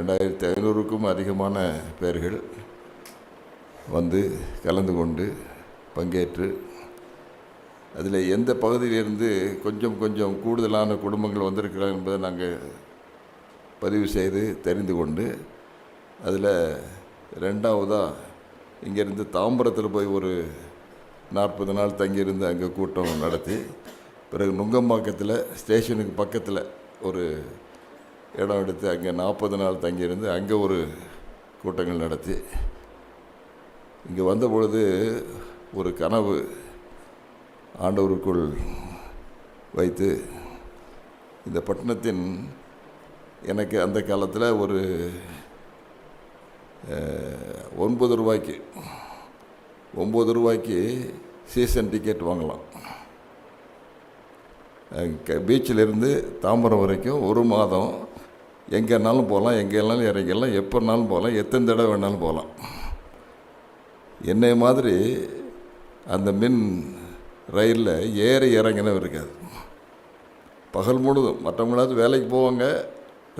2500க்கும் அதிகமான பேர்கள் வந்து கலந்து கொண்டு பங்கேற்று அதில் எந்த பகுதியிலிருந்து கொஞ்சம் கொஞ்சம் கூடுதலான குடும்பங்கள் வந்திருக்கிறாங்க என்பதை நாங்கள் பதிவு செய்து தெரிந்து கொண்டு அதில் ரெண்டாவதாக இங்கேருந்து தாம்பரத்தில் போய் ஒரு 40 நாள் தங்கியிருந்து அங்கே கூட்டம் நடத்தி, பிறகு நுங்கம்பாக்கத்தில் ஸ்டேஷனுக்கு பக்கத்தில் ஒரு இடம் எடுத்து அங்கே 40 நாள் தங்கியிருந்து அங்கே ஒரு கூட்டங்கள் நடத்தி, இங்கே வந்த பொழுது ஒரு கனவு ஆண்டவருக்குள் வைத்து, இந்த பட்டணத்தின் எனக்கு அந்த காலத்தில் ஒரு 9 ரூபாய்க்கு சீசன் டிக்கெட் வாங்கலாம். பீச்சிலிருந்து தாம்பரம் வரைக்கும் ஒரு மாதம் எங்கேனாலும் போகலாம், எங்கேனாலும் இறங்கிடலாம், எப்போனாலும் போகலாம், எத்தனை தடவை வேணாலும் போகலாம். என்னை மாதிரி அந்த மின் ரயிலில் ஏறி இறங்கினவே இருக்காது. பகல் முழுதும் மற்றவங்களாவது வேலைக்கு போவாங்க,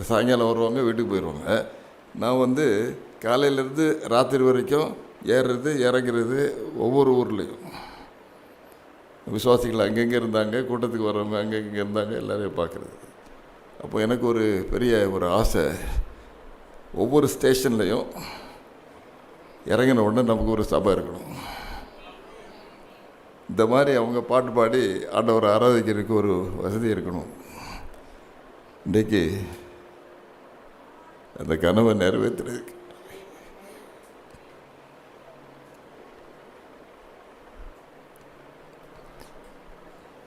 சாயங்காலம் வருவாங்க, வீட்டுக்கு போயிடுவாங்க. நான் காலையிலேருந்து ராத்திரி வரைக்கும் ஏறுறது இறங்குறது ஒவ்வொரு ஊர்லேயும். விசுவாசிகள் அங்கங்கே இருந்தாங்க, கூட்டத்துக்கு வர்றவங்க அங்கங்கே இருந்தாங்க, எல்லோரையும் பார்க்குறது. அப்போ எனக்கு ஒரு பெரிய ஒரு ஆசை, ஒவ்வொரு ஸ்டேஷன்லேயும் இறங்கின உடனே நமக்கு ஒரு சபை இருக்கணும். இந்த மாதிரி அவங்க பாட்டு பாடி ஆண்டவரை ஆராதிக்கிறதுக்கு ஒரு வசதி இருக்கணும். இன்றைக்கு அந்த கனவை நிறைவேற்றுறதுக்கு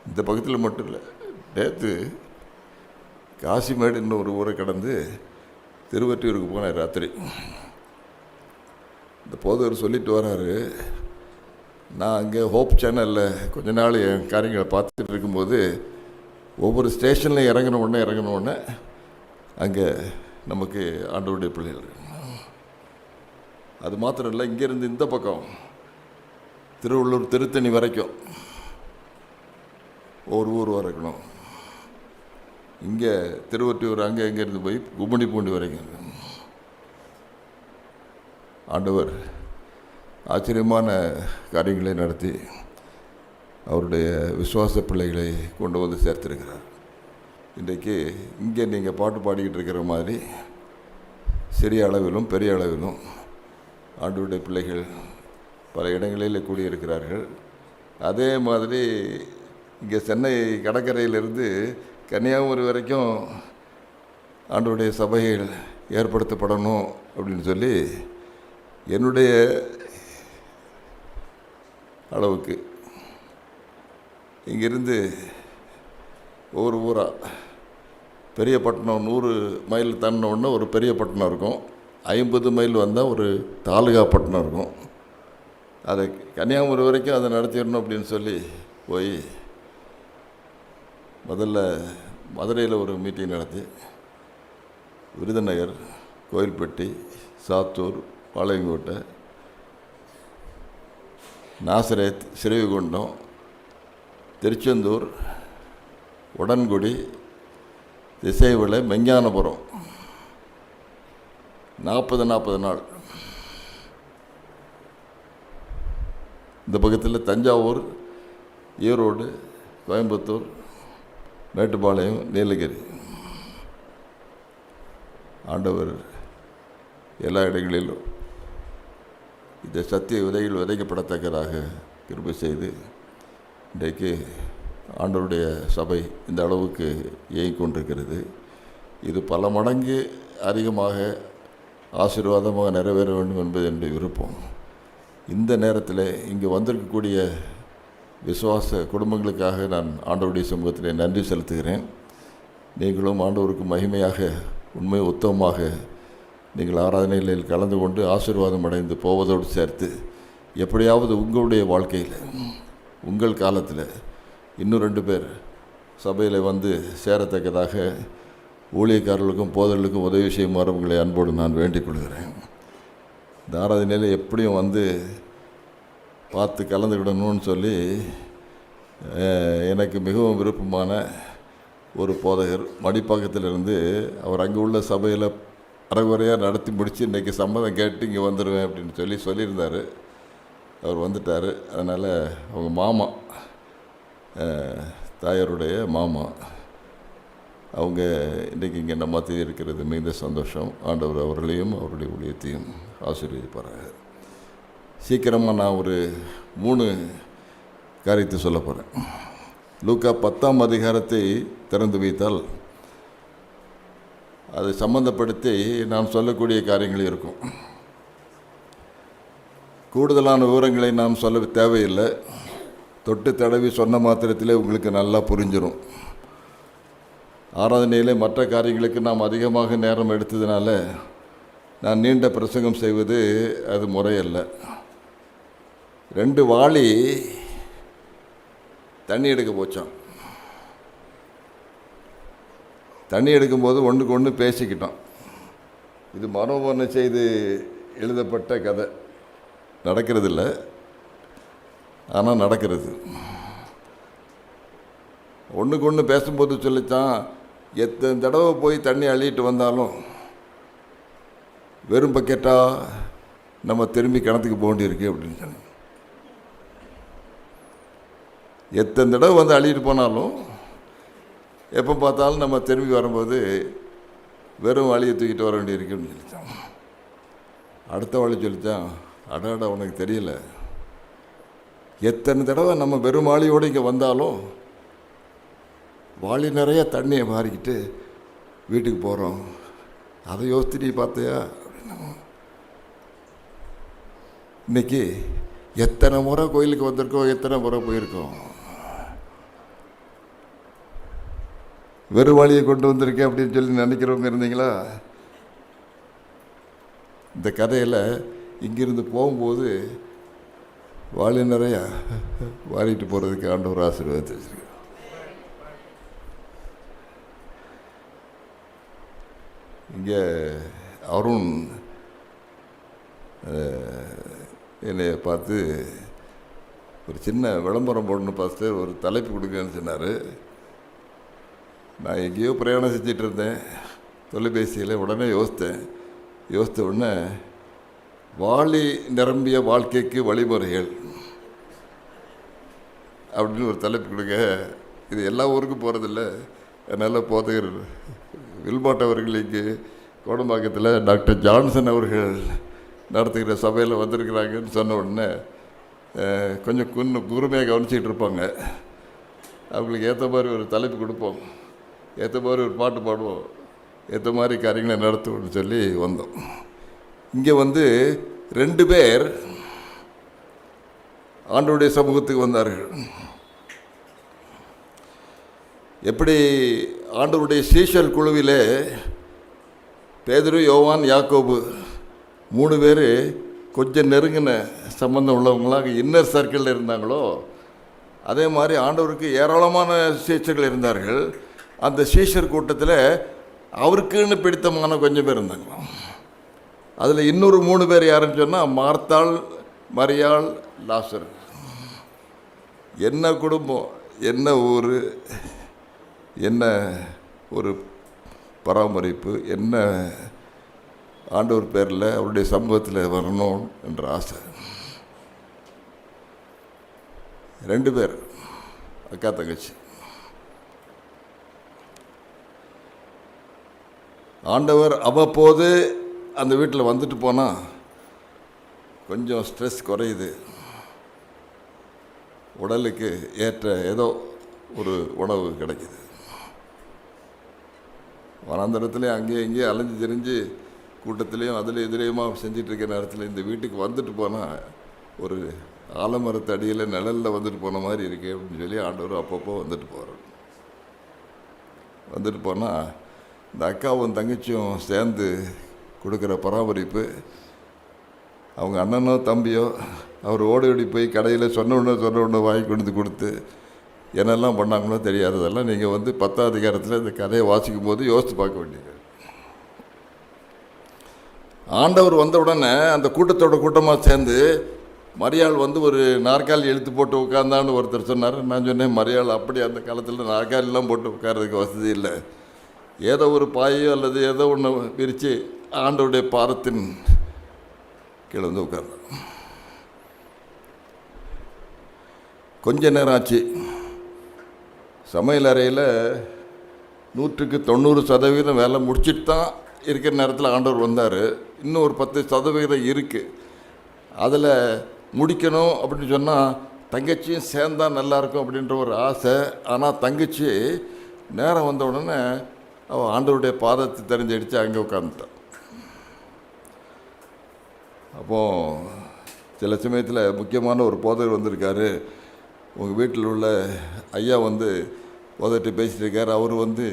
இந்த பக்கத்தில் மட்டும் இல்லை, நேற்று காசிமேடுன்னு ஒரு ஊரை கடந்து திருவற்றியூருக்கு போனேன் ராத்திரி. இந்த போதவர் சொல்லிட்டு வராரு, நான் அங்கே ஹோப் சேனலில் கொஞ்ச நாள் என் காரியங்களை பார்த்துட்டு இருக்கும்போது ஒவ்வொரு ஸ்டேஷனில் இறங்கின உடனே அங்கே நமக்கு ஆண்டவருடைய பிள்ளைகள். அது மாத்திரம் இல்லை, இங்கேருந்து இந்த பக்கம் திருவள்ளூர் திருத்தணி வரைக்கும் ஒரு ஊர் வரைக்கணும். இங்கே திருவொற்றியூர் அங்கே இங்கேருந்து போய் கும்மிடி பூண்டி வரைக்கும் ஆண்டவர் ஆச்சரியமான காரியங்களை நடத்தி அவருடைய விசுவாச பிள்ளைகளை கொண்டு வந்து சேர்த்திருக்கிறார். இன்றைக்கு இங்கே நீங்கள் பாட்டு பாடிக்கிட்டு இருக்கிற மாதிரி சிறிய அளவிலும் பெரிய அளவிலும் ஆண்டவருடைய பிள்ளைகள் பல இடங்களில் கூடியிருக்கிறார்கள். அதே மாதிரி இங்கே சென்னை கடற்கரையிலிருந்து கன்னியாகுமரி வரைக்கும் ஆண்டவருடைய சபைகள் ஏற்படுத்தப்படணும் அப்படின்னு சொல்லி என்னுடைய அளவுக்கு இங்கிருந்து ஒவ்வொரு ஊராக பெரிய பட்டணம் 100 மைல் தாண்டினோடனே ஒரு பெரிய பட்டணம் இருக்கும், 50 மைல் வந்தால் ஒரு தாலுகா பட்டணம் இருக்கும். அதை கன்னியாகுமரி வரைக்கும் அதை நடத்திடணும் அப்படின்னு சொல்லி போய் முதல்ல மதுரையில் ஒரு மீட்டிங் நடத்தி, விருதுநகர், கோயில்பட்டி, சாத்தூர், பாளையங்கோட்டை, நாசரேத், ஸ்ரீவைகுண்டம், திருச்செந்தூர், உடன்குடி, திசைவிளை, மெஞ்ஞானபுரம் 40 நாள். இந்த பக்கத்தில் தஞ்சாவூர், ஈரோடு, கோயம்புத்தூர், மேட்டுப்பாளையம், நீலகிரி. ஆண்டவர் எல்லா இடங்களிலும் இந்த சத்திய விதைகள் விதைக்கப்படத்தக்கதாக கிருபை செய்து இன்றைக்கு ஆண்டவருடைய சபை இந்த அளவுக்கு இயங்கிக் கொண்டிருக்கிறது. இது பல மடங்கு அதிகமாக ஆசீர்வாதமாக நிறைவேற வேண்டும் என்பது என்னுடைய விருப்பம். இந்த நேரத்தில் இங்கே வந்திருக்கக்கூடிய விசுவாச குடும்பங்களுக்காக நான் ஆண்டவருடைய சமூகத்தில் நன்றி செலுத்துகிறேன். நீங்களும் ஆண்டவருக்கு மகிமையாக உண்மை உத்தமமாக நீங்கள் ஆராதனைகளில் கலந்து கொண்டு ஆசீர்வாதம் அடைந்து போவதோடு சேர்த்து எப்படியாவது உங்களுடைய வாழ்க்கையில் உங்கள் காலத்தில் இன்னும் 2 பேர் சபையில் வந்து சேரத்தக்கதாக ஊழியக்காரர்களுக்கும் போதர்களுக்கும் உதவி செய்யுமாறு உங்களை அன்போடு நான் வேண்டிக் கொள்கிறேன். இந்த ஆராதனையில் எப்படியும் வந்து பார்த்து கலந்துக்கிடணும்னு சொல்லி எனக்கு மிகவும் விருப்பமான ஒரு போதகர் மடிப்பாக்கத்திலிருந்து அவர் அங்கே உள்ள சபையில் அரைகுறையாக நடத்தி முடித்து இன்றைக்கி சம்மதம் கேட்டு இங்கே வந்துடுவேன் அப்படின்னு சொல்லியிருந்தார். அவர் வந்துட்டார். அதனால் அவங்க மாமா, தாயாருடைய மாமா, அவங்க இன்றைக்கி இங்கே நம்ம மத்தியில் இருக்கிறது மிகுந்த சந்தோஷம். ஆண்டவர் அவர்களையும் அவருடைய ஊழியத்தையும் ஆசீர்வதிப்பார்கள். சீக்கிரமாக நான் ஒரு 3 காரியத்தை சொல்ல போகிறேன். லூக்கா 10ஆம் அதிகாரத்தை திறந்து வைத்தால் அதை சம்பந்தப்படுத்தி நான் சொல்லக்கூடிய காரியங்கள் இருக்கும். கூடுதலான விவரங்களை நாம் சொல்ல தேவையில்லை. தொட்டு தடவி சொன்ன மாத்திரத்திலே உங்களுக்கு நல்லா புரிஞ்சிடும். ஆராதனையிலே மற்ற காரியங்களுக்கு நாம் அதிகமாக நேரம் எடுத்ததுனால நான் நீண்ட பிரசங்கம் செய்வது அது முறையல்ல. 2 வாளி தண்ணி எடுக்க போச்சான். தண்ணி எடுக்கும்போது ஒன்றுக்கு ஒன்று பேசிக்கிட்டோம். இது மனோவர்ண செய்து எழுதப்பட்ட கதை, நடக்கிறதில்ல, ஆனால் நடக்கிறது. ஒன்றுக்கு ஒன்று பேசும்போது சொல்லித்தான், எத்தனை தடவை போய் தண்ணி அள்ளிட்டு வந்தாலும் வெறும் பக்கெட்டாக நம்ம திரும்பி கிணத்துக்கு போக வேண்டியிருக்கு அப்படின்னு சொன்னேன். எத்தனை தடவை வந்து அள்ளிட்டு போனாலும் எப்போ பார்த்தாலும் நம்ம திரும்பி வரும்போது வெறும் வழியை தூக்கிட்டு வர வேண்டியிருக்கு அப்படின்னு சொல்லித்தான். அடுத்த வழி சொல்லித்தான், அடாடா உனக்கு தெரியல, எத்தனை தடவை நம்ம வெறும் வாளியோடு இங்கே வந்தாலும் வாளி நிறைய தண்ணியை மாறிக்கிட்டு வீட்டுக்கு போகிறோம். அதை யோசித்து நீ பார்த்தியா அப்படின்னா, இன்றைக்கி எத்தனை முறை கோயிலுக்கு வந்திருக்கோம், எத்தனை முறை போயிருக்கோம். வெறும் வாளியை கொண்டு வந்திருக்கேன் அப்படின்னு சொல்லி நினைக்கிறவங்க இருந்தீங்களா? இந்த கதையில் இங்கிருந்து போகும்போது வாளி நிறையா வாரிட்டு போகிறதுக்கு ஆண்டவர் ஆசீர்வாதத்தை வச்சுருக்கேன். இங்கே அருண் என்னை பார்த்து ஒரு சின்ன விளம்பரம் போடணும்னு பார்த்து ஒரு தலைப்பு கொடுங்கன்னு சொன்னார். நான் எங்கேயோ பிரயாணம் செஞ்சிட்டு இருந்தேன் தொலைபேசியில். உடனே யோசித்த உடனே வாளி நிரம்பிய வாழ்க்கைக்கு வழிமுறைகள் அப்படின்னு ஒரு தலைப்பு கொடுங்க. இது எல்லா ஊருக்கும் போகிறதில்ல, அதனால் போதகர் வில்பாட் அவர்கள் இங்கே கோடம்பாக்கத்தில் டாக்டர் ஜான்சன் அவர்கள் நடத்துகிற சபையில் வந்திருக்கிறாங்கன்னு சொன்ன உடனே கொஞ்சம் கூர்மையாக கவனிச்சிக்கிட்டு இருப்பாங்க. அவங்களுக்கு ஏற்ற மாதிரி ஒரு தலைப்பு கொடுப்போம், ஏற்ற மாதிரி ஒரு பாட்டு பாடுவோம், ஏற்ற மாதிரி காரியங்களை நடத்துவோம்னு சொல்லி வந்தோம். இங்கே வந்து 2 பேர் ஆண்டவருடைய சமூகத்துக்கு வந்தார்கள். எப்படி ஆண்டவருடைய சீஷர் குழுவிலே பேதுரு, யோவான், யாக்கோபு 3 பேர் கொஞ்சம் நெருங்கின சம்பந்தம் உள்ளவங்களாக இன்னர் சர்க்கிளில் இருந்தாங்களோ, அதே மாதிரி ஆண்டவருக்கு ஏராளமான சீஷர்கள் இருந்தார்கள். அந்த சீஷர் கூட்டத்தில் அவருக்குன்னு பிடித்தமான கொஞ்சம் பேர் இருந்தாங்க. அதில் இன்னொரு 3 பேர் யாருன்னு சொன்னால் மார்த்தாள், மரியாள், லாசர். என்ன குடும்பம், என்ன ஊர், என்ன ஒரு பராமரிப்பு, என்ன ஆண்டவர் பேரில் அவருடைய சமூகத்தில் வரணும் என்ற ஆசை. 2 பேர் அக்கா தங்கச்சி. ஆண்டவர் அவ்வப்போது அந்த வீட்டில் வந்துட்டு போனால் கொஞ்சம் ஸ்ட்ரெஸ் குறையுது, உடலுக்கு ஏற்ற ஏதோ ஒரு உணவு கிடைக்குது. வனாந்தரத்துலேயும் அங்கேயும் இங்கேயும் அலைஞ்சு தெரிஞ்சு கூட்டத்துலேயும் அதில் எதிரையுமா செஞ்சிட்ருக்கிற நேரத்தில் இந்த வீட்டுக்கு வந்துட்டு போனால் ஒரு ஆலமரத்தடியில் நிழலில் வந்துட்டு போன மாதிரி இருக்கு அப்படின்னு சொல்லி ஆண்டவர் அப்பப்போ வந்துட்டு போகிறார். வந்துட்டு போனால் இந்த அக்காவும் தங்கச்சியும் சேர்ந்து கொடுக்குற பராமரிப்பு, அவங்க அண்ணனோ தம்பியோ அவர் ஓடி போய் கடையில் சொன்ன உடனே வாங்கி கொண்டு கொடுத்து என்னெல்லாம் பண்ணாங்களோ தெரியாததெல்லாம் நீங்கள் வந்து 10ஆம் அதிகாரத்தில் இந்த கதையை வாசிக்கும் போது யோசித்து பார்க்க வேண்டியது. ஆண்டவர் வந்த உடனே அந்த கூட்டமாக சேர்ந்து மரியாள் வந்து ஒரு நாற்காலி இழுத்து போட்டு உட்காந்தான்னு ஒருத்தர் சொன்னார். நான் சொன்னேன், மரியாள் அப்படி அந்த காலத்தில் நாற்காலிலாம் போட்டு உட்கார்றதுக்கு வசதி இல்லை, ஏதோ ஒரு பாயோ அல்லது ஏதோ ஒன்று விரித்து ஆண்டவருடைய பாதத்தின் கீழே வந்து உட்கார்ந்தேன். கொஞ்ச நேரம் ஆச்சு. சமையல் அறையில் 100% வேலை முடிச்சுட்டு தான் இருக்கிற நேரத்தில் ஆண்டவர் வந்தார். இன்னும் ஒரு 10% இருக்குது. அதில் முடிக்கணும் அப்படின்னு சொன்னால் தங்கச்சியும் சேர்ந்தால் நல்லாயிருக்கும் அப்படின்ற ஒரு ஆசை. ஆனால் தங்கச்சி நேரம் வந்த உடனே அவள் ஆண்டவருடைய பாதத்தை தெரிஞ்சடித்து அங்கே உட்காந்துட்டான். அப்போது சில சமயத்தில் முக்கியமான ஒரு போதகர் வந்திருக்காரு, உங்கள் வீட்டில் உள்ள ஐயா வந்து போதகிட்ட பேசிகிட்டு இருக்கார், அவர் வந்து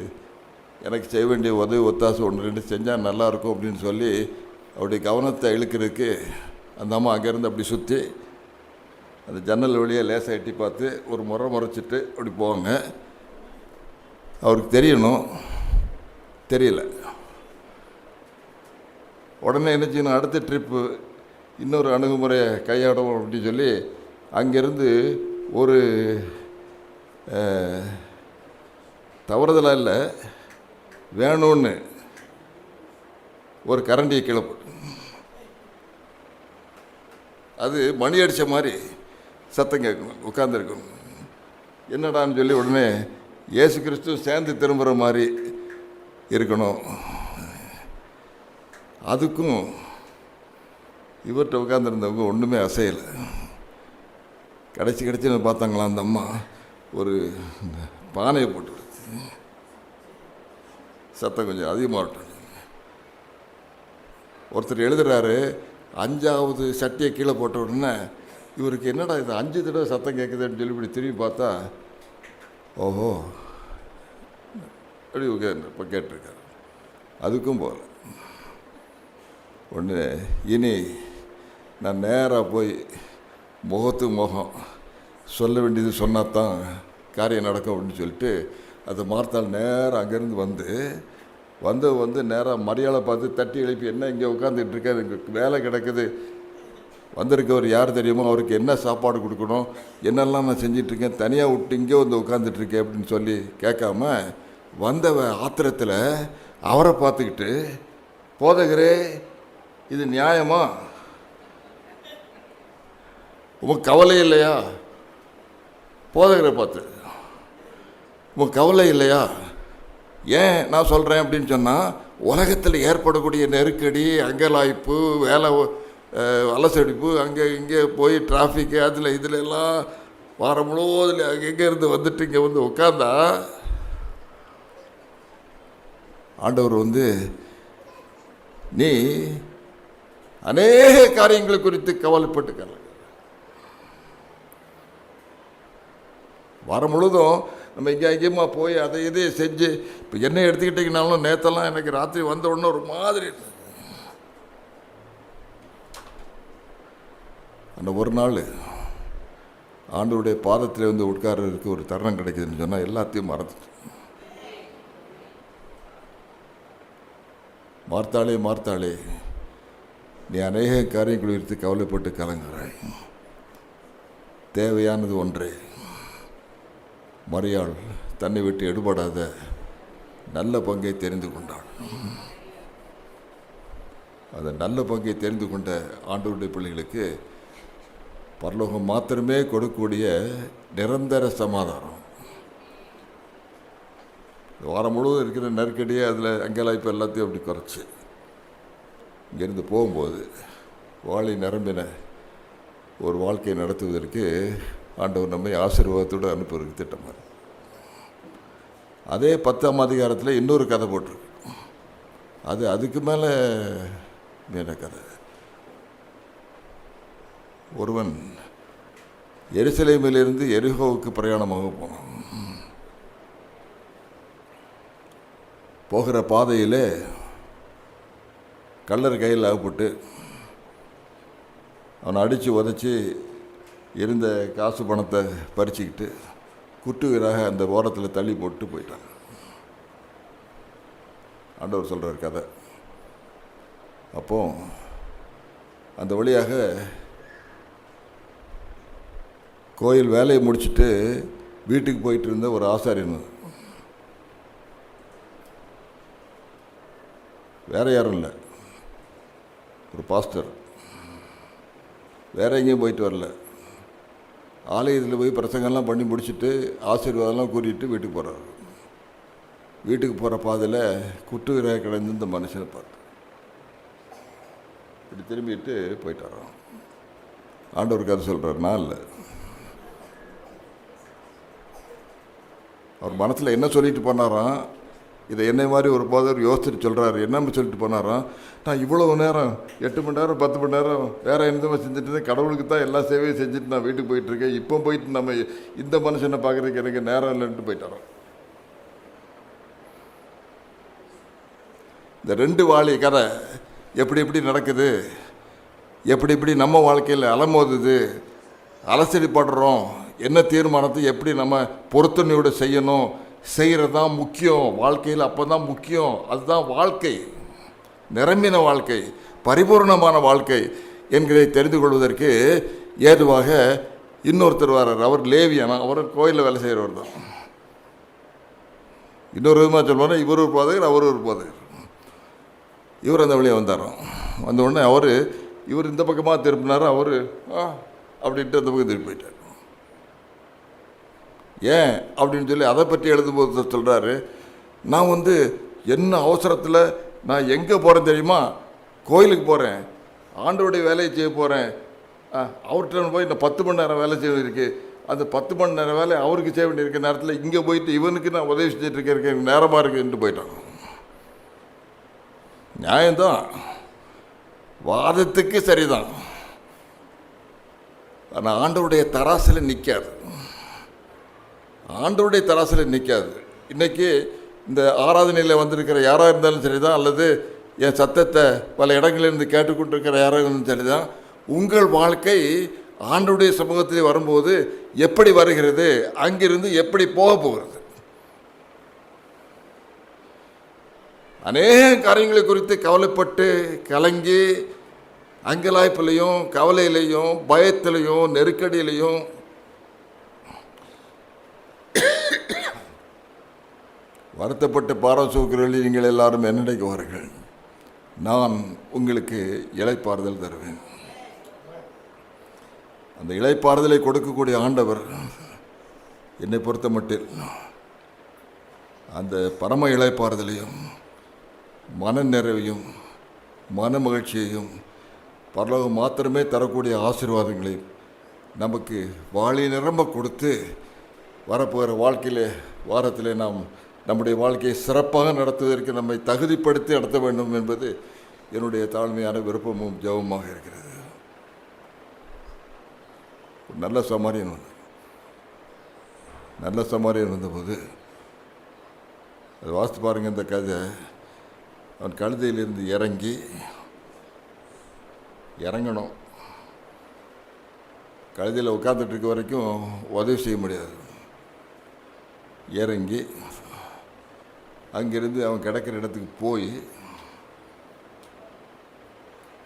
எனக்கு செய்ய வேண்டிய உதவி ஒத்தாசை 1-2 செஞ்சால் நல்லாயிருக்கும் அப்படின்னு சொல்லி அவருடைய கவனத்தை இழுக்கிறதுக்கு அந்த அம்மா அங்கேருந்து அப்படி சுற்றி அந்த ஜன்னல் வழியாக லேசாக எட்டி பார்த்து ஒரு முறைச்சிட்டு அப்படி போவாங்க. அவருக்கு தெரியணும், தெரியல. உடனே என்ன செய்யணும், அடுத்த ட்ரிப்பு இன்னொரு அணுகுமுறையை கையாடவும் அப்படின்னு சொல்லி அங்கேருந்து ஒரு தவறுதலாக இல்லை, வேணும்னு ஒரு கரண்டியை கிளப்பு. அது மணி அடித்த மாதிரி சத்தம் கேட்கணும், உட்காந்துருக்கணும். என்னடான்னு சொல்லி உடனே இயேசு கிறிஸ்து சேர்ந்து திரும்புகிற மாதிரி இருக்கணும். அதுக்கும் இவர்கிட்ட உட்காந்துருந்தவங்க ஒன்றுமே அசையலை. கடைசின்னு பார்த்தாங்களா, அந்த அம்மா ஒரு பானையை போட்டு சத்தம் கொஞ்சம் அதிகமாகட்டும். ஒருத்தர் எழுதுகிறாரு, 5வது சட்டியை கீழே போட்ட உடனே இவருக்கு என்னடா இது 5 தடவை சத்தம் கேட்குதுன்னு சொல்லி இப்படி திரும்பி பார்த்தா, ஓஹோ அப்படி இப்போ கேட்டிருக்காரு. அதுக்கும் போகல. ஒன்று இனி நான் நேராக போய் முகத்துக்கு முகம் சொல்ல வேண்டியது சொன்னால் தான் காரியம் நடக்கும் அப்படின்னு சொல்லிட்டு அது மார்த்தாள் நேராக அங்கேருந்து வந்து நேராக மரியாதை பார்த்து தட்டி எழுப்பி, என்ன இங்கே உட்காந்துட்டு இருக்காரு, இங்கே வேலை கிடக்குது, வந்திருக்கவர் யார் தெரியுமோ, அவருக்கு என்ன சாப்பாடு கொடுக்கணும், என்னெல்லாம் நான் செஞ்சிட்ருக்கேன், தனியாக விட்டு இங்கே வந்து உட்காந்துட்ருக்கேன் அப்படின்னு சொல்லி கேட்காம வந்தவ ஆத்திரத்தில் அவரை பார்த்துக்கிட்டு, போதகரே இது நியாயமா, உங்கள் கவலை இல்லையா, போதகரை பார்த்து உங்கள் கவலை இல்லையா, ஏன் நான் சொல்கிறேன் அப்படின்னு சொன்னால், உலகத்தில் ஏற்படக்கூடிய நெருக்கடி, அங்கலாய்ப்பு, வேலை அலசடிப்பு, அங்கே இங்கே போய் டிராஃபிக்கு அதில் இதில் எல்லாம் வாரம் முழுவதில் அங்கங்கே இருந்து வந்துட்டு இங்கே வந்து உட்காந்தா ஆண்டவர் வந்து நீ அநேக காரியங்களை குறித்து கவலைப்பட்டுக்கல. வாரம் முழுதும் நம்ம இங்கே அங்கேயுமா போய் அதை இதையே செஞ்சு, இப்போ என்ன எடுத்துக்கிட்டிங்கனாலும் நேற்றெல்லாம் எனக்கு ராத்திரி வந்த உடனே ஒரு மாதிரி அந்த ஒரு நாள் ஆண்டவருடைய பாதத்தில் வந்து உட்கார்றதுக்கு ஒரு தருணம் கிடைக்குதுன்னு சொன்னால் எல்லாத்தையும் மறந்துட்டு, மார்த்தாளே நீ அநேக காரியங்கள் குறித்து கவலைப்பட்டு கலங்குகிறாய், தேவையானது ஒன்றே. மரியாள் தன்னை விட்டு எடுபடாத நல்ல பங்கை தெரிந்து கொண்டாள். அந்த நல்ல பங்கை தெரிந்து கொண்ட ஆண்டவருடைய பிள்ளைகளுக்கு பரலோகம் மாத்திரமே கொடுக்கக்கூடிய நிரந்தர சமாதானம். வாரம் முழுவதும் இருக்கிற நெருக்கடியே அதில் அங்கலாய்ப்பு எல்லாத்தையும் அப்படி குறைச்சி இங்கேருந்து போகும்போது வாழை நிரம்பின ஒரு வாழ்க்கையை நடத்துவதற்கு ஆண்டவர் நம்மை ஆசீர்வாதத்தோடு அனுப்புவதற்கு திட்டமாக. அதே 10ஆம் அதிகாரத்தில் இன்னொரு கதை போட்டிருக்கு. அதுக்கு மேலே மேல கதை. ஒருவன் எருசலேமிலிருந்து எரிகோவுக்கு பிரயாணமாக போனான். போகிற பாதையில் கள்ளர் கையில் அகப்பட்டு அவனை அடித்து உதச்சி இருந்த காசு பணத்தை பறிச்சுக்கிட்டு குட்டுவீராக அந்த ஓரத்தில் தள்ளி போட்டு போயிட்டான். ஆண்டவர் சொல்கிறார் கதை. அப்போ அந்த வழியாக கோயில் வேலையை முடிச்சுட்டு வீட்டுக்கு போயிட்டு இருந்த ஒரு ஆசாரியன், வேற யாரும் இல்லை, ஒரு பாஸ்டர், வேற எங்கேயும் போயிட்டு வரல, ஆலயத்தில் போய் பிரசங்கம்லாம் பண்ணி முடிச்சுட்டு ஆசீர்வாதம்லாம் கூட்டிகிட்டு வீட்டுக்கு போகிறார். வீட்டுக்கு போகிற பாதையில் குட்டுகிற கிடந்து இந்த மனுஷனை பார்த்து இப்படி திரும்பிட்டு போயிட்டாராம். ஆண்டவர் கதை சொல்கிறார், நான் இல்லை. அவர் மனசில் என்ன சொல்லிட்டு போனாராம், இதை என்னை மாதிரி ஒரு போதவர் யோசிச்சுட்டு சொல்கிறாரு. என்ன சொல்லிட்டு போனாராம், நான் இவ்வளோ நேரம் 8 மணி நேரம் 10 மணி நேரம் வேறு எந்த செஞ்சுட்டு இருந்தேன், கடவுளுக்கு தான் எல்லா சேவையும் செஞ்சுட்டு நான் வீட்டுக்கு போயிட்டுருக்கேன், இப்போ போயிட்டு நம்ம இந்த மனுஷனை பார்க்குறதுக்கு எனக்கு நேரம் இல்லைன்ட்டு போயிட்டாராம். இந்த 2 வாழி கதை எப்படி எப்படி நடக்குது, எப்படி எப்படி நம்ம வாழ்க்கையில் அலமோதுது, அலசடிப்படுறோம், என்ன தீர்மானத்தை எப்படி நம்ம பொருத்தனையோடு செய்யணும், செய்கிறது தான் முக்கியம் வாழ்க்கையில். அப்போ தான் முக்கியம். அதுதான் வாழ்க்கை, நிரம்பின வாழ்க்கை, பரிபூர்ணமான வாழ்க்கை என்கிறதை தெரிந்து கொள்வதற்கு ஏதுவாக இன்னொருத்தர் வர்றார். அவர் லேவியானா, அவர் கோயிலில் வேலை செய்கிறவர் தான். இன்னொரு விதமாக சொல்லுவாங்க, இவர் ஒரு போதையர், அவர் ஒரு போதையர். இவர் அந்த வழியாக வந்தாரோம். வந்த உடனே இவர் இந்த பக்கமாக திருப்பினார், அவர் அப்படின்ட்டு அந்த பக்கம் திருப்பி போயிட்டார். ஏன் அப்படின்னு சொல்லி அதை பற்றி எழுதும்போது சொல்கிறாரு, நான் என்ன அவசரத்தில் நான் எங்கே போகிறேன் தெரியுமா, கோயிலுக்கு போகிறேன், ஆண்டவருடைய வேலையை செய்ய போகிறேன், அவர்கிட்ட போய் இந்த 10 மணி நேரம் வேலை செய்ய வேண்டியிருக்கு, அந்த 10 மணி நேரம் வேலை அவருக்கு செய்ய வேண்டியிருக்க நேரத்தில் இங்கே போயிட்டு இவனுக்கு நான் உதவி செஞ்சுட்டு இருக்கேன், நேரமாக இருக்குன்ட்டு போயிட்டான். நியாயம்தான், வாதத்துக்கு சரிதான். ஆனால் ஆண்டவருடைய தராசில் நிற்காது, ஆண்டவருடைய தராசில் நிற்காது. இன்றைக்கி இந்த ஆராதனையில் வந்திருக்கிற யாராக இருந்தாலும் சரி தான், அல்லது என் சத்தத்தை பல இடங்களிலிருந்து கேட்டுக்கொண்டிருக்கிற யாராக இருந்தாலும் சரி தான், உங்கள் வாழ்க்கை ஆண்டவருடைய சமூகத்தில் வரும்போது எப்படி வருகிறது, அங்கிருந்து எப்படி போக போகிறது. அநேக காரியங்களை குறித்து கவலைப்பட்டு கலங்கி அங்கலாய்ப்பிலையும் கவலையிலையும் பயத்திலையும் நெருக்கடியிலையும் வருத்தப்பட்டு பாரம் சூக்கிறவர்கள் நீங்கள் எல்லாரும் என்னடைக்குவார்கள், நான் உங்களுக்கு இளைப்பாறுதல் தருவேன். அந்த இளைப்பாறுதலை கொடுக்கக்கூடிய ஆண்டவர் என்னை பொறுத்த மட்டில் அந்த பரம இளைப்பாறுதலையும் மன நிறைவையும் மன மகிழ்ச்சியையும் பரலோகம் மாத்திரமே தரக்கூடிய ஆசீர்வாதங்களையும் நமக்கு வாழி நிரம்ப கொடுத்து வரப்போகிற வாரத்தில் நாம் நம்முடைய வாழ்க்கையை சிறப்பாக நடத்துவதற்கு நம்மை தகுதிப்படுத்தி நடத்த வேண்டும் என்பது என்னுடைய தாழ்மையான விருப்பமும் ஜெபமாக இருக்கிறது. நல்ல சமாரியன் வந்தபோது அது வாசித்து பாருங்கள். இந்த கதை, அவன் கழுதையிலிருந்து இறங்கணும், கழுதையில் உட்காந்துட்டு இருக்க வரைக்கும் உதவி செய்ய முடியாது. இறங்கி அங்கிருந்து அவன் கிடக்கிற இடத்துக்கு போய்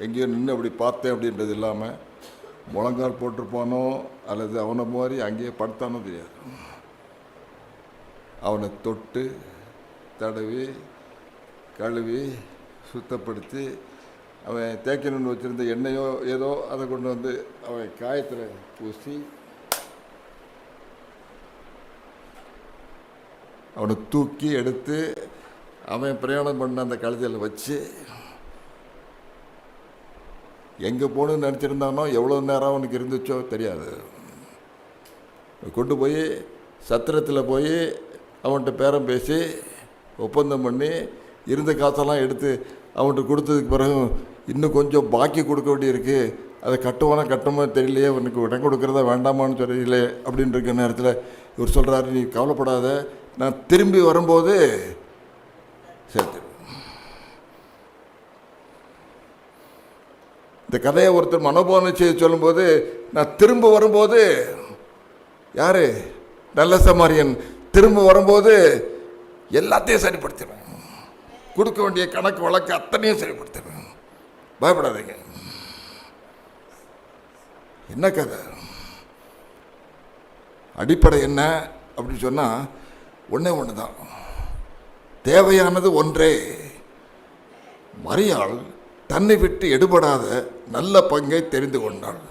எங்கேயோ நின்று அப்படி பார்த்தேன் அப்படின்றது இல்லாமல் முழங்கால் போட்டிருப்பானோ அல்லது அவனை மாதிரி அங்கேயே படுத்தானோ தெரியாது. அவனை தொட்டு தடவி கழுவி சுத்தப்படுத்தி அவன் தேய்க்கணுன்னு வச்சுருந்த எண்ணெயோ ஏதோ அதை கொண்டு வந்து அவன் காயத்தில் பூசி அவனை தூக்கி எடுத்து அவன் பிரயாணம் பண்ண அந்த கழுதையில் வச்சு எங்கே போகணுன்னு நினச்சிருந்தானோ எவ்வளோ நேரம் அவனுக்கு இருந்துச்சோ தெரியாது. கொண்டு போய் சத்திரத்தில் போய் அவன்கிட்ட பேரம் பேசி ஒப்பந்தம் பண்ணி இருந்த காசெல்லாம் எடுத்து அவன்கிட்ட கொடுத்ததுக்கு பிறகு இன்னும் கொஞ்சம் பாக்கி கொடுக்க வேண்டியிருக்கு, அதை கட்டமாக தெரியலையே, அவனுக்கு இடம் கொடுக்குறதா வேண்டாமான்னு தெரியல அப்படின்னு இருக்க நேரத்தில் இவர் சொல்கிறாரு, நீ கவலைப்படாத, நான் திரும்பி வரும்போது சேர்த்து. இந்த கதையை ஒருத்தர் மனோபாவனை செய்து சொல்லும்போது, நான் திரும்ப வரும்போது, யார் நல்ல சமாரியன் திரும்ப வரும்போது எல்லாத்தையும் சரிப்படுத்திடுவேன், கொடுக்க வேண்டிய கணக்கு வழக்கு அத்தனையும் சரிப்படுத்திடுவேன், பயப்படாதீங்க. என்ன கதை? அடிப்படை என்ன அப்படின்னு சொன்னால் ஒன்று தான், தேவையானது ஒன்றே. மரியாள் தன்னை விட்டு எடுபடாத நல்ல பங்கை தெரிந்து கொண்டாள்.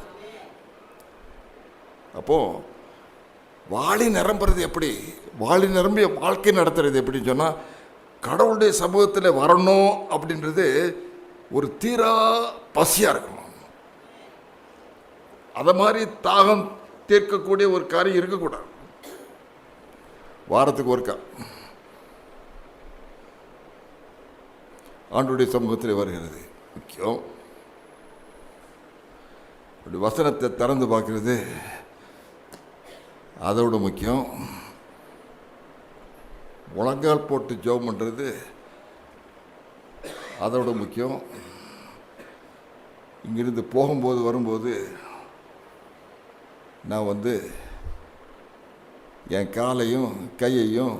அப்போது வாளி நிரம்புறது எப்படி, வாளி நிரம்பிய வாழ்க்கை நடத்துறது எப்படின்னு சொன்னால், கடவுளுடைய சமூகத்தில் வரணும் அப்படின்றது ஒரு தீரா பசியாக இருக்கணும். அதை மாதிரி தாகம் தீர்க்கக்கூடிய ஒரு காரியம் இருக்கக்கூடாது. வாரத்துக்கு ஒருக்கா ஆண்டுடைய சமூகத்தில் வருகிறது முக்கியம். அப்படி வசனத்தை திறந்து பார்க்கறது அதோட முக்கியம். முழங்கால் போட்டு ஜெபம் பண்ணுறது அதோட முக்கியம். இங்கிருந்து போகும்போது வரும்போது நான் என் காலையும் கையையும்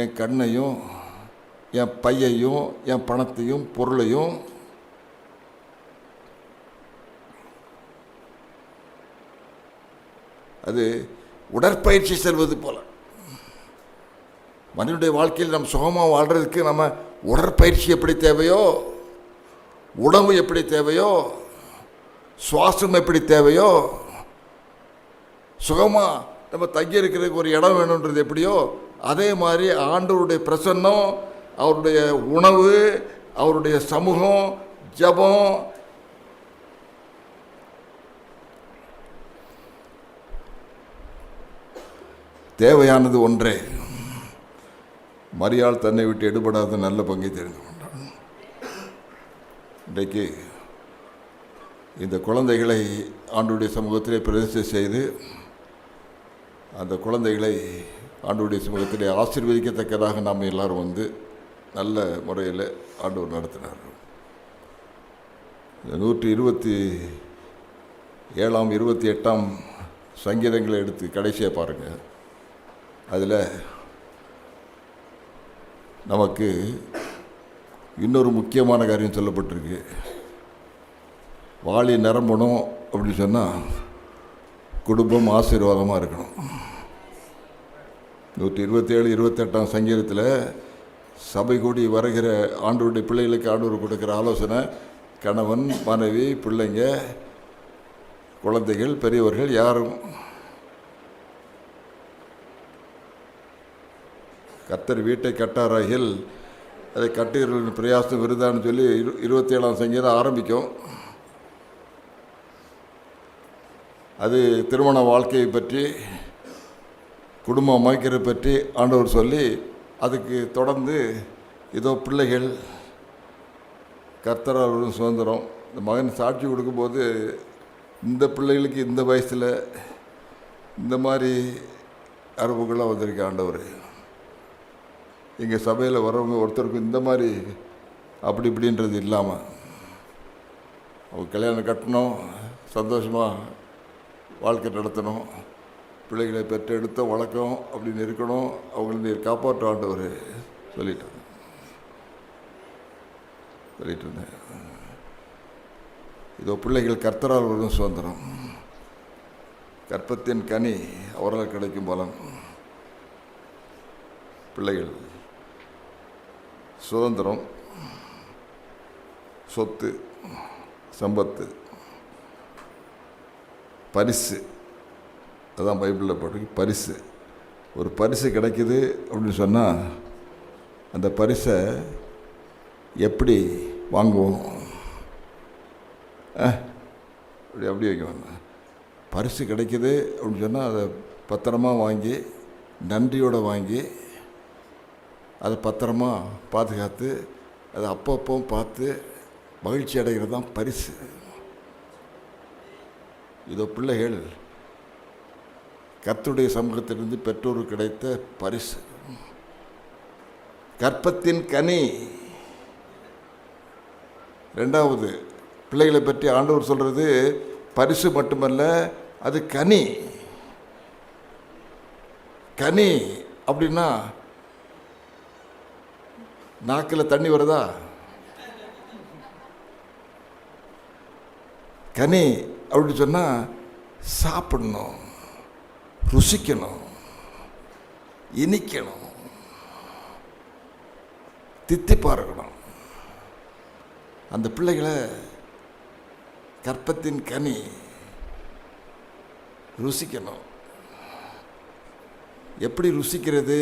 என் கண்ணையும் என் பையையும் என் பணத்தையும் பொருளையும் அது உடற்பயிற்சி செல்வது போல, மனிதனுடைய வாழ்க்கையில் நம்ம சுகமாக வாழ்கிறதுக்கு நம்ம உடற்பயிற்சி எப்படி தேவையோ, உணவு எப்படி தேவையோ, சுவாசம் எப்படி தேவையோ, சுகமாக நம்ம தங்கி இருக்கிறதுக்கு ஒரு இடம் வேணுன்றது எப்படியோ, அதே மாதிரி ஆண்டவருடைய பிரசன்னம், அவருடைய உணவு, அவருடைய சமூகம், ஜபம், தேவையானது ஒன்றே. மரியாள் தன்னை விட்டு எடுபடாத நல்ல பங்கை தெரிந்து கொண்டாள். இன்றைக்கு இந்த குழந்தைகளை ஆண்டவருடைய சமூகத்திலே பிரதிஷ்டை செய்து அந்த குழந்தைகளை ஆண்டவருடைய சமூகத்திலே ஆசீர்வதிக்கத்தக்கதாக நாம் எல்லாரும் நல்ல முறையில் ஆண்டவர் நடத்தினார். இந்த 127, 28 சங்கீதங்களை எடுத்து கடைசியாக பாருங்கள். அதில் நமக்கு இன்னொரு முக்கியமான காரியம் சொல்லப்பட்டிருக்கு. வாளி நிரம்பணும் அப்படின்னு சொன்னால் குடும்பம் ஆசீர்வாதமாக இருக்கணும். 127, 28 சங்கீதத்தில் சபை கூடி வருகிற ஆண்டவருடைய பிள்ளைகளுக்கு ஆண்டவர் கொடுக்குற ஆலோசனை, கணவன், மனைவி, பிள்ளைங்க, குழந்தைகள், பெரியவர்கள் யாரும் கர்த்தர் வீட்டை கட்டாராகில் அதை கட்டுகிறவர்களின் பிரயாசம் விருதான்னு சொல்லி 27 சங்கீதம் ஆரம்பிக்கும். அது திருமண வாழ்க்கையை பற்றி, குடும்பம் அமைக்கிறதை பற்றி ஆண்டவர் சொல்லி, அதுக்கு தொடர்ந்து இதோ பிள்ளைகள் கர்த்தரால் ஒரு சுதந்திரம். இந்த மகன் சாட்சி கொடுக்கும்போது இந்த பிள்ளைகளுக்கு இந்த வயசில் இந்த மாதிரி அறிவுகளாக வந்திருக்க ஆண்டவர். எங்கள் சபையில் வரவங்க ஒருத்தருக்கும் இந்த மாதிரி அப்படி இப்படின்றது இல்லாமல் அவங்க கல்யாணம் கட்டணும், சந்தோஷமாக வாழ்க்கை நடத்தணும், பிள்ளைகளை பெற்றெடுத்த வழக்கம் அப்படின்னு இருக்கணும், அவங்கள நீர் காப்பாற்ற ஆண்டவர் சொல்லிட்டு இருந்தேன். இதோ பிள்ளைகள் கர்த்தரால் வரும் சுதந்திரம், கற்பத்தின் கனி அவரால் கிடைக்கும் பலன். பிள்ளைகள் சுதந்திரம், சொத்து, சம்பத்து, பரிசு. அதுதான் பைபிளில் போட்டிருக்கு பரிசு. ஒரு பரிசு கிடைக்குது அப்படின்னு சொன்னால் அந்த பரிசை எப்படி வாங்குவோம்? அப்படி வைக்குவாங்க. பரிசு கிடைக்குது அப்படின்னு சொன்னால் அதை பத்திரமா வாங்கி, நன்றியோடு வாங்கி, அதை பத்திரமா பாதுகாத்து, அதை அப்பப்போ பார்த்து மகிழ்ச்சி அடைகிறது தான் பரிசு. இதோ பிள்ளைகள் கர்த்தருடைய சமூகத்திலிருந்து பெற்றோருக்கு கிடைத்த பரிசு, கற்பத்தின் கனி. ரெண்டாவது, பிள்ளைகளை பற்றி ஆண்டவர் சொல்கிறது பரிசு மட்டுமல்ல, அது கனி. கனி அப்படின்னா நாக்கில் தண்ணி வருதா? கனி அப்படின்னு சொன்னால் சாப்பிடணும், ருசிக்கணும், இனிக்கணும், தித்திப்பாக இருக்கணும். அந்த பிள்ளைகளை கற்பத்தின் கனி ருசிக்கணும். எப்படி ருசிக்கிறது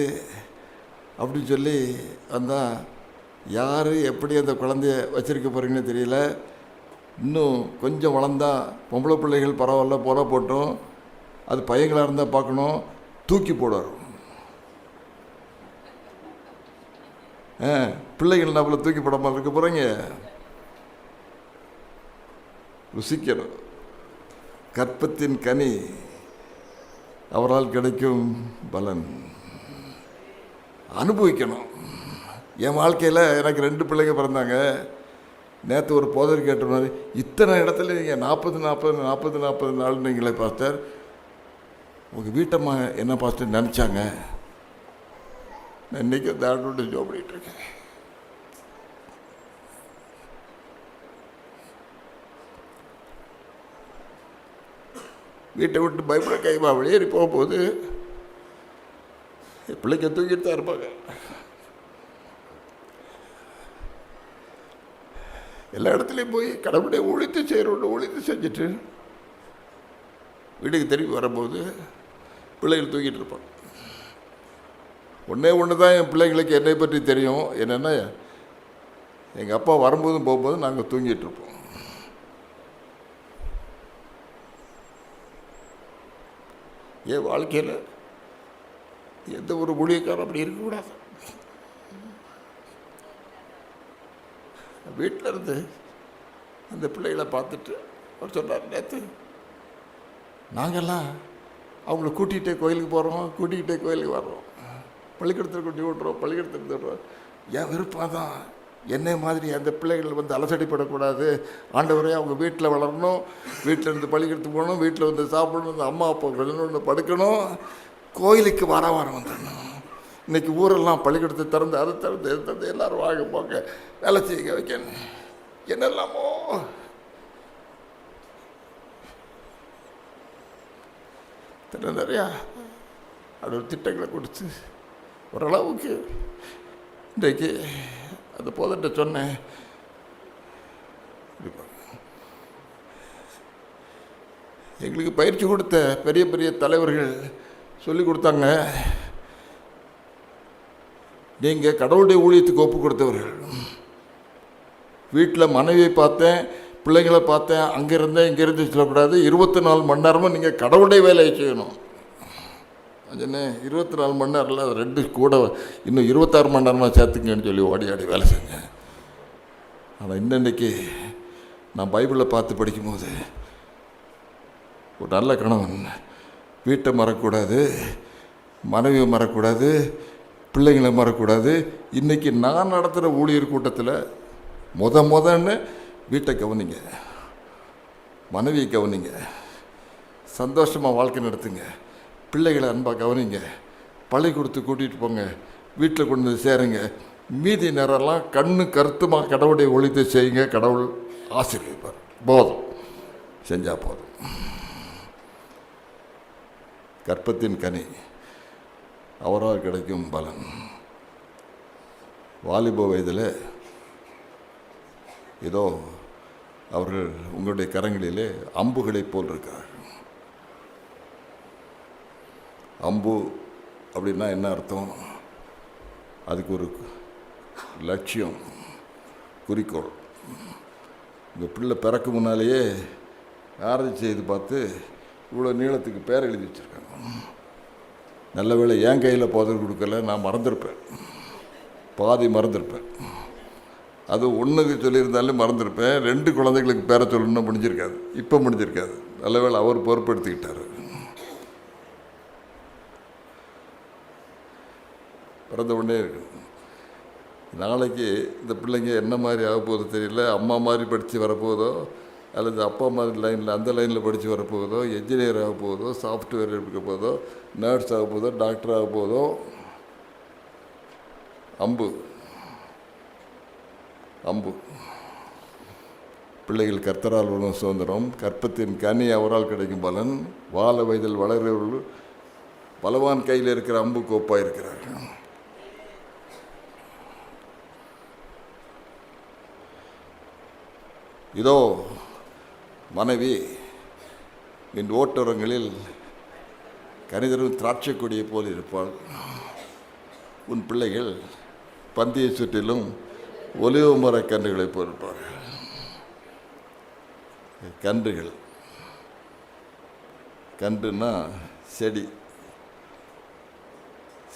அப்படின்னு சொல்லி வந்தால் யார் எப்படி அந்த குழந்தைய வச்சுருக்க போகிறீங்கன்னு தெரியல. இன்னும் கொஞ்சம் வளர்ந்தா பொம்பளை பிள்ளைகள் பரவாயில்ல போல போட்டோம், அது பையங்களாக இருந்தால் பார்க்கணும், தூக்கி போடுவார். பிள்ளைகள் நம்மளை தூக்கி போடாமல் இருக்க போகிறீங்க. ருசிக்கணும். கற்பத்தின் கனி அவரால் கிடைக்கும் பலன் அனுபவிக்கணும். என் வாழ்க்கையில் எனக்கு 2 பிள்ளைங்க பிறந்தாங்க. நேற்று ஒரு போதர் கேட்டனாரு, இத்தனை இடத்துல நீங்கள் 40 நாள் நீங்களே பாஸ்டர், உங்கள் வீட்டம்மா என்ன பாஸ்டர் நினச்சாங்க? நான் இன்றைக்கி அந்த ஆண்டோட ஜோம் பண்ணிகிட்ருக்கேன். வீட்டை விட்டு பயப்பட கைமா வெளியேறி போகும்போது பிள்ளைங்க தூக்கிட்டு தான் இருப்பாங்க. எல்லா இடத்துலையும் போய் கடவுளை ஒழித்து செய்கிறோன்னு ஒழித்து செஞ்சுட்டு வீட்டுக்கு திரும்பி வரும்போது பிள்ளைகள் தூக்கிட்டு இருப்பாங்க. ஒன்று தான் என் பிள்ளைங்களுக்கு என்னை பற்றி தெரியும். என்னென்னா, எங்கள் அப்பா வரும்போதும் போகும்போதும் நாங்கள் தூங்கிட்டு இருப்போம். என் வாழ்க்கையில் எந்த ஒரு ஊழியக்காரரும் அப்படி இருக்கக்கூடாது. வீட்டில் இருந்து அந்த பிள்ளைகளை பார்த்துட்டு அவர் சொன்னார், நேற்று நாங்கள்லாம் அவங்கள கூட்டிகிட்டே கோயிலுக்கு போகிறோம், கூட்டிகிட்டே கோயிலுக்கு வர்றோம், பள்ளிக்கூடத்தில் கொண்டு விட்றோம், பள்ளிக்கூடத்தில் விடுறோம். என் விருப்பம் தான் என்னை மாதிரி அந்த பிள்ளைகள் வந்து அலசடிப்படக்கூடாது. ஆண்டவரே அவங்க வீட்டில் வளரணும், வீட்டில் இருந்து பள்ளிக்கூடத்துக்கு போகணும், வீட்டில் வந்து சாப்பிடணும், இந்த அம்மா அப்பா ரெண்டு படுக்கணும், கோயிலுக்கு வாரம் வந்துடணும். இன்றைக்கி ஊரெல்லாம் பள்ளிக்கூடத்தை திறந்து அதை திறந்து எது திறந்து எல்லோரும் வாங்க போங்க வேலை செய்ய வைக்கணும், என்னெல்லாமோ. நிறையா அப்படி ஒரு திட்டங்களை கொடுத்து ஓரளவுக்கு இன்றைக்கு அந்த போதட்ட சொன்னேன். எங்களுக்கு பயிற்சி கொடுத்த பெரிய பெரிய தலைவர்கள் சொல்லி கொடுத்தாங்க, நீங்கள் கடவுளுடைய ஊழியத்துக்கு ஒப்பு கொடுத்தவர்கள். வீட்டில் மனைவியை பார்த்தேன், பிள்ளைங்களை பார்த்தேன், அங்கே இருந்தேன் இங்கே இருந்து சொல்லக்கூடாது, 24 மணி நேரமும் நீங்கள் கடவுளுடைய வேலையை செய்யணும். அதுன்னு 24 மணி நேரம்ல 2 கூட இன்னும் 26 மணி நேரமாக சேர்த்துங்கன்னு சொல்லி ஓடி ஆடி வேலை செஞ்சேன். ஆனால் இன்னைக்கு நான் பைபிளை பார்த்து படிக்கும்போது, ஒரு நல்ல கணவன் வீட்டை மறக்கக்கூடாது, மனைவியை மறக்கக்கூடாது, பிள்ளைங்களை மறக்கக்கூடாது. இன்றைக்கி நான் நடத்துகிற ஊழியர் கூட்டத்தில் முதன்னு வீட்டை கவனிங்க, மனைவியை கவனிங்க, சந்தோஷமாக வாழ்க்கை நடத்துங்க, பிள்ளைகளை அன்பாக கவனிங்க, பள்ளிக்கூடத்துக்கு கூட்டிகிட்டு போங்க, வீட்டில் கொண்டு வந்து சேருங்க. மீதி நேரம்லாம் கண்ணு கருத்துமாக கடவுளுடைய ஒழித்து செய்யுங்க, கடவுள் ஆசீர்வதிப்பார். போதும், செஞ்சால் போதும். கற்பத்தின் கனி அவரால் கிடைக்கும் பலன். வாலிப வயதில் ஏதோ அவர்கள் உங்களுடைய கரங்களிலே அம்புகளைப் போல் இருக்கிறார்கள். அம்பு அப்படின்னா என்ன அர்த்தம்? அதுக்கு ஒரு லட்சியம், குறிக்கோள். இந்த பிள்ளை பிறக்க முன்னாலேயே ஆராய்ச்சி செய்து பார்த்து இவ்வளோ நீளத்துக்கு பேர் எழுதி வச்சுருக்காங்க. நல்ல வேளை என் கையில் போதல் கொடுக்கல, நான் மறந்துருப்பேன், பாதி மறந்துருப்பேன். அது ஒன்றுக்கு சொல்லியிருந்தாலும் மறந்துருப்பேன். 2 குழந்தைகளுக்கு பேரை சொல்லணும்னு முடிஞ்சிருக்காது, இப்போ முடிஞ்சிருக்காது. நல்ல வேளை அவர் பொறுப்பெடுத்துக்கிட்டார். பிறந்த உடனே இருக்கு. நாளைக்கு இந்த பிள்ளைங்க என்ன மாதிரி ஆக போகுதோ தெரியல. அம்மா மாதிரி படித்து வரப்போதோ, அல்லது அப்பா மாதிரி லைனில் அந்த லைனில் படித்து வரப்போகுதோ, என்ஜினியர் ஆக போகுதோ, சாஃப்ட்வேர் இருக்க போதோ, நர்ஸ் ஆக போதோ, டாக்டர் ஆக போதோ. அம்பு அம்பு பிள்ளைகள் கர்த்தரால் வரும் சுதந்திரம், கற்பத்தின் கனி அவரால் கிடைக்கும் பலன். வாழ வயதில் வளர்கிறவர்கள் பலவான் கையில் இருக்கிற அம்பு கோப்பாக இருக்கிறார்கள். இதோ மனைவி என் ஓட்டுரங்களில் கனிதரும் திராட்சை கொடியை போல் இருப்பாள். உன் பிள்ளைகள் பந்தியை சுற்றிலும் ஒலிவ மர கன்றுகளை போல் இருப்பார்கள். கன்றுகள், கன்றுன்னா செடி,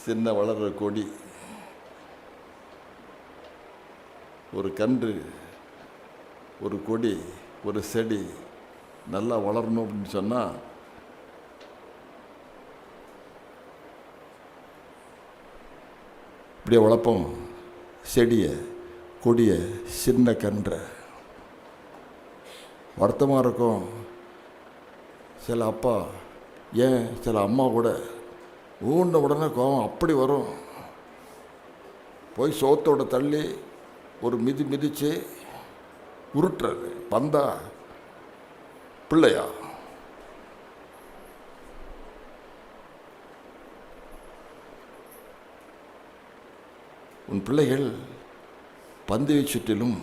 சின்ன வளர்கிற கொடி. ஒரு கன்று, ஒரு கொடி, ஒரு செடி நல்லா வளரணும் அப்படின்னு சொன்னால் இப்படியே வளர்ப்போம். செடியை, கொடியை, சின்ன கன்றை. வருத்தமாக இருக்கும். சில அப்பா, ஏன் சில அம்மா கூட ஊண்ட உடனே கோவம் அப்படி வரும். போய் சோத்தோட தள்ளி ஒரு மிதித்து உருட்டுறது. பந்தா பிள்ளையா? உன் பிள்ளைகள் பந்தியை சுற்றிலும்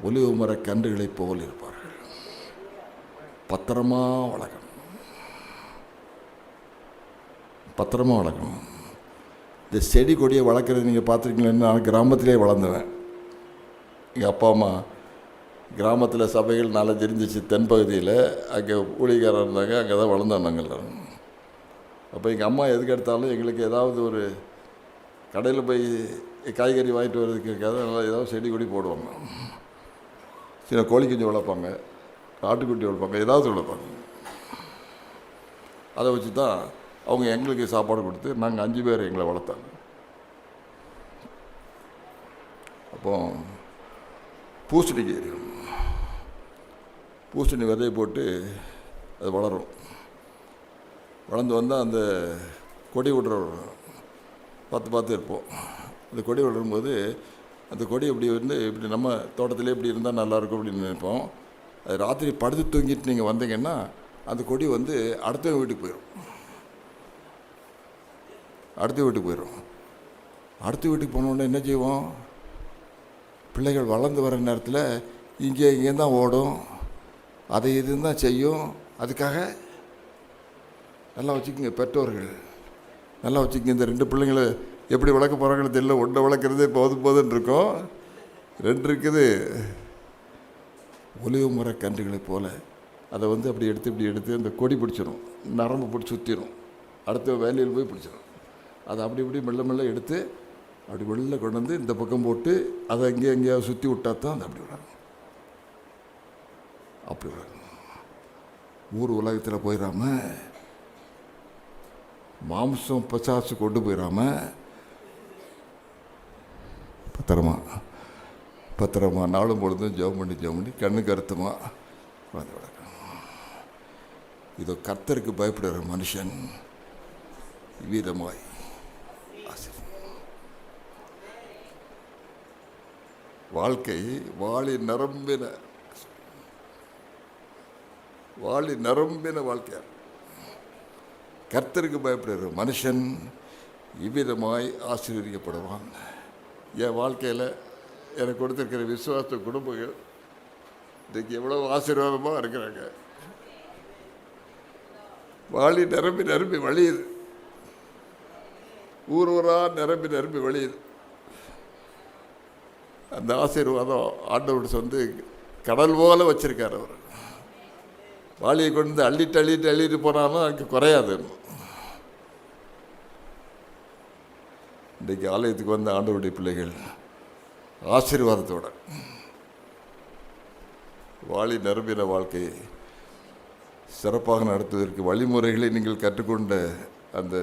ஒலிவ மர கன்றுகளைப் போல் இருப்பார்கள். பத்திரமா வளர்க்கணும், பத்திரமா வளர்க்கணும். இந்த செடி கொடியை வளர்க்குறது நீங்கள் பார்த்துருக்கீங்களா? நான் கிராமத்திலே வளர்ந்துவேன். எங்கள் அப்பா அம்மா கிராமத்தில் சபைகள் நல்லா தெரிஞ்சிச்சு. தென்பகுதியில் அங்கே ஊழியக்காரர் இருந்தாங்க, அங்கே தான் வளர்ந்தோம் நாங்கள் எல்லாரும். அப்போ எங்கள் அம்மா எதுக்கு எடுத்தாலும் எங்களுக்கு ஏதாவது ஒரு கடையில் போய் காய்கறி வாங்கிட்டு வர்றதுக்கு இருக்காது, நல்லா ஏதாவது செடி கொடி போடுவாங்க. சின்ன கோழி குஞ்சு வளர்ப்பாங்க, ஆட்டுக்குட்டி வளர்ப்பாங்க, ஏதாவது வளர்ப்பாங்க. அதை வச்சு தான் அவங்க எங்களுக்கு சாப்பாடு கொடுத்து நாங்கள் 5 பேர் எங்களை வளர்த்தாங்க. அப்போ பூசணி விதையை போட்டு அது வளரும். வளர்ந்து வந்தால் அந்த கொடி விடுற பார்த்து இருப்போம். அந்த கொடி விடும்போது அந்த கொடி இப்படி இப்படி நம்ம தோட்டத்திலே இப்படி இருந்தால் நல்லாயிருக்கும் அப்படின்னு நினைப்போம். அது ராத்திரி படுத்து தூங்கிட்டு நீங்கள் வந்தீங்கன்னா அந்த கொடி அடுத்த வீட்டுக்கு போயிடும். அடுத்த வீட்டுக்கு போனோடனே என்ன செய்வோம்? பிள்ளைகள் வளர்ந்து வர நேரத்தில் இங்கே தான் ஓடும், அதை இதுன்னு தான் செய்யும். அதுக்காக நல்லா வச்சுக்கோங்க, பெற்றோர்கள் நல்லா வச்சுக்கோங்க. இந்த 2 பிள்ளைங்களை எப்படி வளர்க்க போகிறாங்கன்னு தெரியல. ஒன்றை வளர்க்குறதே போதுன்னு இருக்கும். 2 இருக்குது. ஒலிவ மர கன்றுகளை போல் அதை அப்படி எடுத்து அந்த கொடி பிடிச்சிடும், நரம்பு பிடிச்சி சுற்றிடும், அடுத்த வேலையில் போய் பிடிச்சிடும். அதை அப்படி மெல்ல எடுத்து அப்படி வெளில கொண்டு இந்த பக்கம் போட்டு அதை எங்கேயாவது சுற்றி விட்டா தான் அது அப்படி விடணும். ஊர் உலகத்தில் போயிடாம, மாம்சம் பசாசு கொண்டு போயிடாம பத்திரமா நாளும் பொழுதும் ஜெபம் பண்ணி கண்ணுக்கு அர்த்தமாக குழந்தை வளர்க்கணும். இதோ கர்த்தருக்கு பயப்படுகிற மனுஷன் வீரமாய் வாழ்க்கை வாளி நிரம்பின வாழ்க்கையார். கர்த்தருக்கு பயப்படுகிற மனுஷன் இவ்விதமாய் ஆசீர்வதிக்கப்படுவான். என் வாழ்க்கையில் எனக்கு கொடுத்துருக்கிற விசுவாச குடும்பங்கள் இன்றைக்கு எவ்வளோ ஆசீர்வாதமாக இருக்கிறாங்க. வாளி நிரம்பி வழியுது, ஊராக நிரம்பி வழியுது. அந்த ஆசீர்வாதம் ஆண்டவர் கடல் போல வச்சிருக்கார். அவர் வாளியை கொண்டு அள்ளிட்டு போனாலும் அங்கே குறையாது. இன்றைக்கு ஆலயத்துக்கு வந்த ஆண்டவருடைய பிள்ளைகள் ஆசீர்வாதத்தோட வாளி நிரம்பின வாழ்க்கையை சிறப்பாக நடத்துவதற்கு வழிமுறைகளை நீங்கள் கற்றுக்கொண்ட அந்த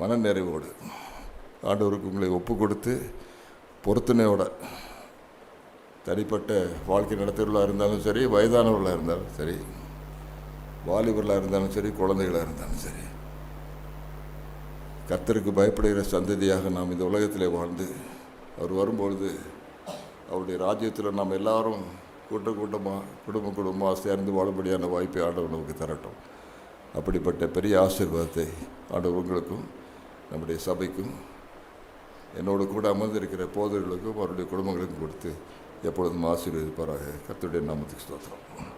மனநிறைவோடு ஆண்டவருக்கு உங்களை ஒப்பு கொடுத்து பொருத்தனையோட தனிப்பட்ட வாழ்க்கை நடத்துகிறவர்களாக இருந்தாலும் சரி, வயதானவர்களாக இருந்தாலும் சரி, வாலிபர்களாக இருந்தாலும் சரி, குழந்தைகளாக இருந்தாலும் சரி, கர்த்தருக்கு பயப்படுகிற சந்ததியாக நாம் இந்த உலகத்திலே வாழ்ந்து அவர் வரும்பொழுது அவருடைய ராஜ்யத்தில் நாம் எல்லாரும் குடும்பமாக சேர்ந்து வாழும்படியான வாய்ப்பை ஆண்டவர் நமக்கு தரட்டும். அப்படிப்பட்ட பெரிய ஆசீர்வாதத்தை ஆண்டவர் உங்களுக்கும் நம்முடைய சபைக்கும் என்னோடு கூட அமர்ந்திருக்கிற போதர்களுக்கும் அவருடைய குடும்பங்களுக்கும் கொடுத்து எப்பொழுதும் ஆசீர்வதிப்பாராக. கர்த்தருடைய நாமத்துக்கு ஸ்தோத்திரம்.